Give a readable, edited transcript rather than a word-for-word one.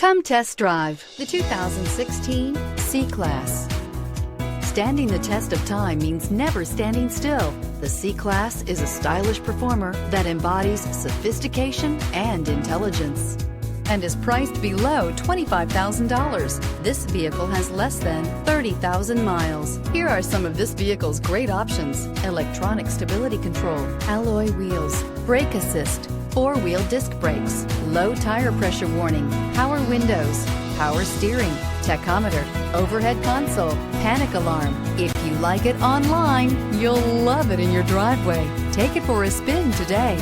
Come test drive the 2016 C-Class. Standing the test of time means never standing still. The C-Class is a stylish performer that embodies sophistication and intelligence and is priced below $25,000. This vehicle has less than 30,000 miles. Here are some of this vehicle's great options: electronic stability control, alloy wheels, brake assist, four-wheel disc brakes, low tire pressure warning, power windows, power steering, tachometer, overhead console, panic alarm. If you like it online, you'll love it in your driveway. Take it for a spin today.